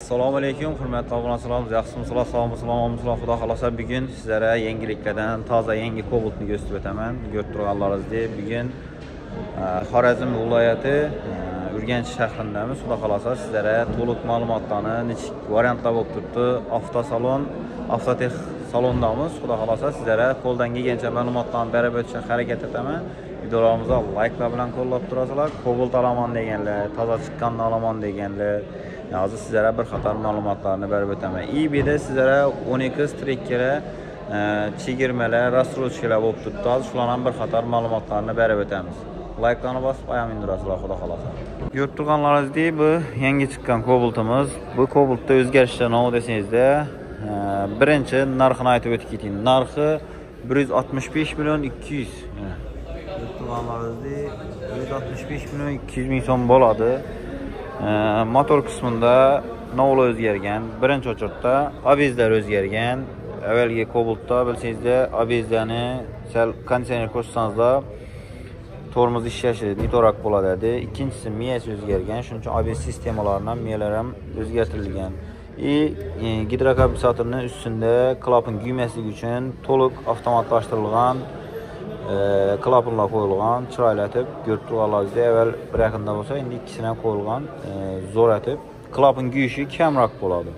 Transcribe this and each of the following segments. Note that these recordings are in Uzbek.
Assalomu alaykum, hurmatli obunachilarimiz, yaxshimisizlar, sog'misizlar, xudo xolasa bugun sizlarga yangiliklardan toza yangi Cobalt'ni ko'rsatib o'taman. Ko'rib turganlaringizdek, bugun Xorazm viloyati Urganch shahrindamiz. Xudo xolasa sizlarga to'liq ma'lumotlarni, nechta variantlar bo'lib turibdi, avtosalon, avtotex salondamiz. Xudo xolasa sizlarga qo'ldan kelgancha ma'lumotlarni berib o'tishga harakat etaman. Videolarimizni like'lar bilan qo'llab turasizlar. Cobalt olaman deganlar, toza chiqqanini olaman deganlar. Hozir sizlarga bir qator ma'lumotlarni berib o'taman. eBay'da sizlarga 12 trekkeri, chegirmalar, rastrojkalar bo'lib turibdi. Hozir shularning bir qator ma'lumotlarini berib o'tamiz. Like'larni bosib ayam indirasizlar, xudo xolasa. Ko'rib turganlaringizdek, bu yangi chiqqan Cobalt'imiz. Bu Cobalt'da o'zgarishlar nima desangizda, birinchi narxini aytib o'tib ketayim. Narxi 165 million 200. Ko'rib turganlaringizdek, 165 million 200 ming so'm bo'ladi. Motor qismida navlar o'zgargan. Birinchi o'chirda abezlar o'zgargan. Avvalgi Cobalt'da bilsangizda abezlarni sal konditsioner qo'shsangizlar tormoz ishlashi nitorak bo'ladi. Ikkinchisi miyasi o'zgargan. Shuning uchun abez sistemalarining miyalari ham o'zgartirilgan. Gidrokompensatorning ustida klapan kuymasligi uchun to'liq avtomatlashtirilgan klapanlar qo'yilgan, chiroylatib ko'rib turganlaringizdek, avval bir yaqinda bo'lsa, endi ikkisini qo'yilgan, zo'ratib, klapan kuyishi kamroq bo'ladi.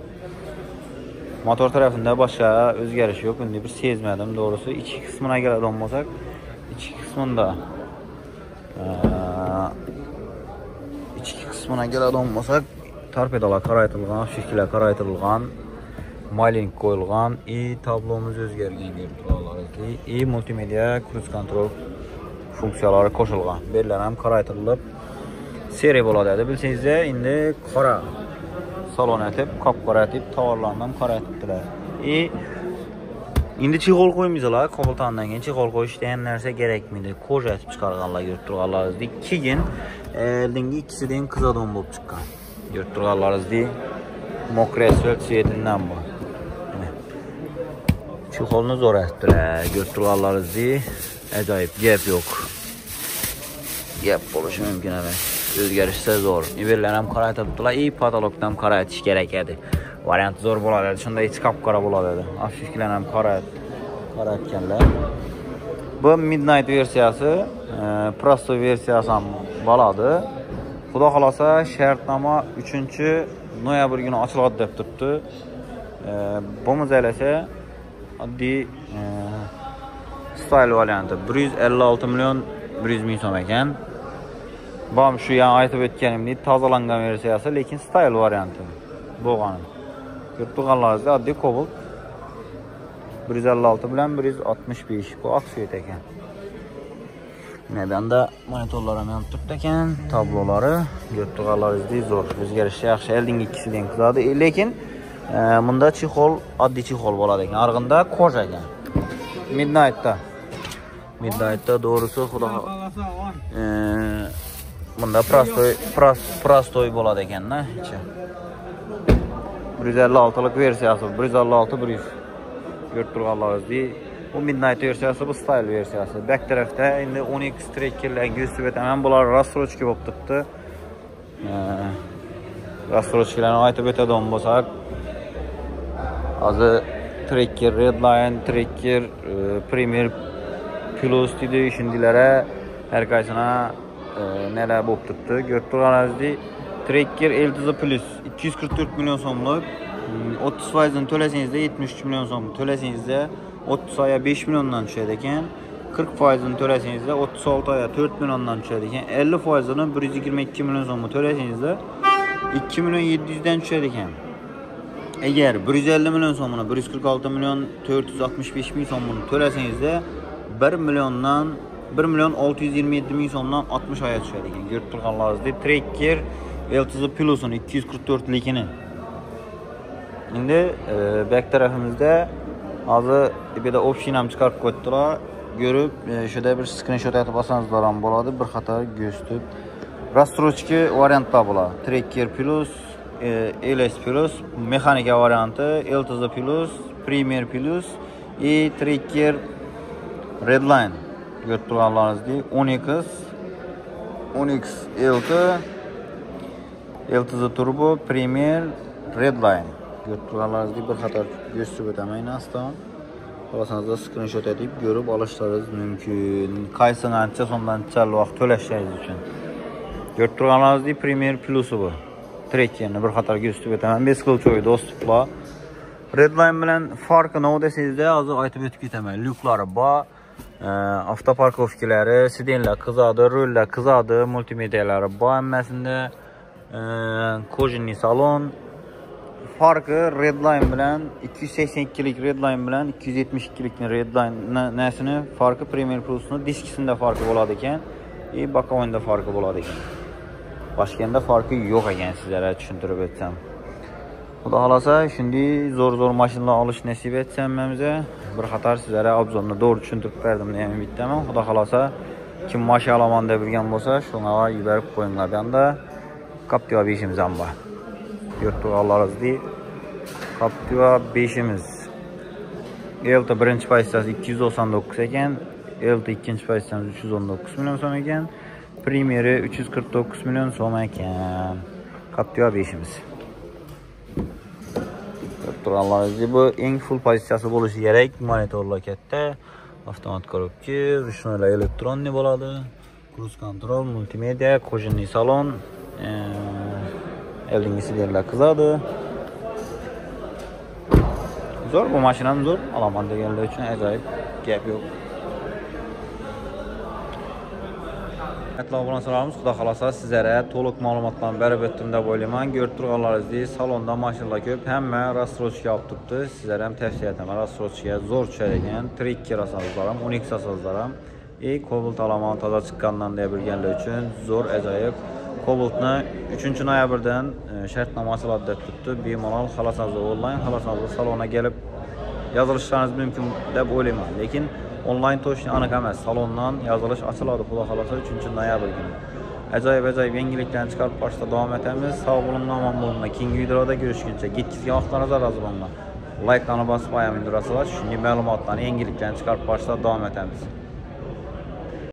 Motor tarafida boshqa o'zgarish yo'q, endi bir sezmadim, to'g'risi. Ichki qismiga keladigan bo'lsak, ichki qismida torpedolar qaraytirilgan, shiklar qaraytirilgan, mayling qo'yilgan, tablomiz o'zgargan ko'rib turganlaringizdek, multimedia cruise control funksiyalari qo'shilgan. Bellar ham qaraytirilib, seriya bo'ladi. Bilsangizda, endi qora salon etib, qop-qora etib, tovarlarni ham qaraytibdilar. Endi chig'ol qo'ymizlar, Cobalt'dan keyin chig'ol qo'yish degan narsa kerakmidi? Koja etib chiqarganlar ko'rib turganlaringizdek, keyin oldingi ikkisidan qizadon bo'lib chiqqan. Ko'rib turganlaringizdek, mokre asfalt svetidan bu. Chig'olni zo'r etibdilar. Ko'rib turganlaringizdek, ajoyib, gap yo'q. Gap bo'lishi mumkin emas. O'zgarishsa zo'r. Nivellar ham qaraytiribdilar, patologdan ham qaraytish kerak edi. Variant zo'r bo'ladi. Shunday ichi qop-qora bo'ladi. Afishkalar ham qarayotganlar. Bu Midnight versiyasi, Prosto versiyasi ham bo'ladi. Xudo xolasa shartnoma 3-noyabr kuni ochiladi deb turibdi. Bu muzalasa oddiy style varianti 156 million 100 ming so'm ekan. Bu ham shu yana aytib o'tganimdek tozalangan versiyasi, lekin style varianti bo'lgan. Ko'rib turganlaringizdek, oddiy Cobalt 156 bilan 165 bu oksiyet ekan. Nedanda monitorlar ham yonib turibdi ekan, tablolari ko'rib turganlaringizdek zo'r, o'zgarishi yaxshi. Oldingi ikkisidan qizadi, lekin bunda chixol oddiy chixol bo'ladi ekan. Arg'inda koja ekan. Midnight'da doğrusu xudo bunda prostoy bo'ladi ekan-da. 156lik versiyasi, 156 100. Ko'rib turganlaringizdek, bu Midnight versiyasi, bu style versiyasi. Back tarafda endi 12 trekkerlar ko'rsatib o'taman. Bular rastrojka bo'lib turibdi. Rastrojkalarni aytib o'tadigan bo'lsak, hozir trekker Redline, trekker Premier Plus dedi, shundilari har qaysini nelar bo'lib turibdi. Ko'rib turganingizdek, trekker LTZ Plus 244 million so'mlik, 30% ni to'lasangizda 73 million so'm, to'lasangizda 30 oya 5 milliondan tushadi ekan. 40% ni to'lasangizda 36 oya 4 milliondan tushadi ekan. 50% ni 122 million so'm to'lasangizda 2 million 700 dan tushadi ekan. Agar 150 million so'mini 146 million 465 ming so'mini to'lasangizda 1 million 627 ming so'mdan 60 oya tushadi ekan. Ko'rib turganlaringizdek, trekker LTZ Plus'un 244 likini. Endi back tarafimizda hozir tepeda option ham chiqarib qo'ydilar. Ko'rib, shunda bir screenshot atib olsangizlar ham bo'ladi. Bir qator ko'rsatib. Rastrojka variantlar bo'ladi. Trekker Plus, LS Plus, mexanika varianti, LTZ Plus, Premier Plus, trekker Redline. Ko'rib turganlaringizdek, 10X LT, LTZ Turbo, Premier, Redline. Görüb turganlaringizdek bir qator gösterib o'taman astan. Xohlasangiz screenshot edib görüb olishlaringiz mumkin. Qaysi ancha so'mdan chal vaqt to'lashingiz uchun. Görüb turganlaringizdek Premier Plus'u bu. Trekkerni bir qator gösterib o'taman. 5 xil dostuplar. Redline bilan farqi nima desangizda hozir aytib o'tib ketaman. Lyuklari bor, avtoparkovkalari, sidenlar qizadi, rollar qizadi, multimedialari bor hammasida. Kojinli salon. Farqi Redline bilan 282 lik Redline bilan 272 lik Redline nasini farqi Premier Plus'ni diskisida farqi bo'ladi ekan, bokovida farqi bo'ladi ekan. Boshqanda farqi yo'q ekan, sizlarga tushuntirib o'tsam. Xudo xolasa shunday zo'r mashinalar olish nasib etsa hammamizga bir qator sizlarga obzorni to'g'ri tushuntirib berdim degan umiddaman. Xudo xolasa kim mashina olaman deb bilgan bo'lsa, shunga yuborib qo'yinglar. Bunda Captiva 5imiz ham bor. Yurtlarimizdek Captiva 5imiz. Elta birinchi pozitsiyasi 299 ekan, Elta ikkinchi pozitsiyasi 319 million so'm ekan, Premier'i 349 million so'm ekan. Captiva 5imiz. Yurtlarimizdek bu eng full pozitsiyasi bo'lishi kerak. Monitorlar katta, avtomat korobka, ruchnoylar elektronniy bo'ladi. Cruise control, multimedia, kojinli salon. Eldingi sidenlar qizadi. Zo'r bu mashinam zo'r. Olaman deganlar uchun ajoyib, gap yo'q. Atloq bilan salomimiz. Xudo xolasa sizlarga to'liq ma'lumotlarni berib o'tdim deb o'ylayman. Ko'rib turganlaringizdek, salonda mashinalar ko'p, hamma rastrochka olib turibdi. Sizlarga ham tavsiya etaman. Rastrochka zo'r tushar ekan. Trekker asoslar ham, Onyx asoslar ham. Cobalt olaman toza chiqqandan deb bilganlar uchun zo'r, ajoyib. Cobaltni 3-noyabrdan shartnomasi deb turibdi. Bemalol xalasangiz onlayn, xalasangiz salonga kelib yozilishlaringiz mumkin deb o'ylayman. Lekin onlayn to'shni aniq emas. Salondan yozilish ochiladi xudo xolasa 3-noyabr kuni. Ajoyib yangiliklarni chiqarib borishda davom etamiz. Sog' bo'ling, omon bo'linglar. Keyingi videoda ko'rishguncha yetkazgan vaqtlaringizga rozi bo'linglar. Like-ni bosib qo'ying, indirasizlar. Shunday ma'lumotlarni, yangiliklarni chiqarib borishda davom etamiz.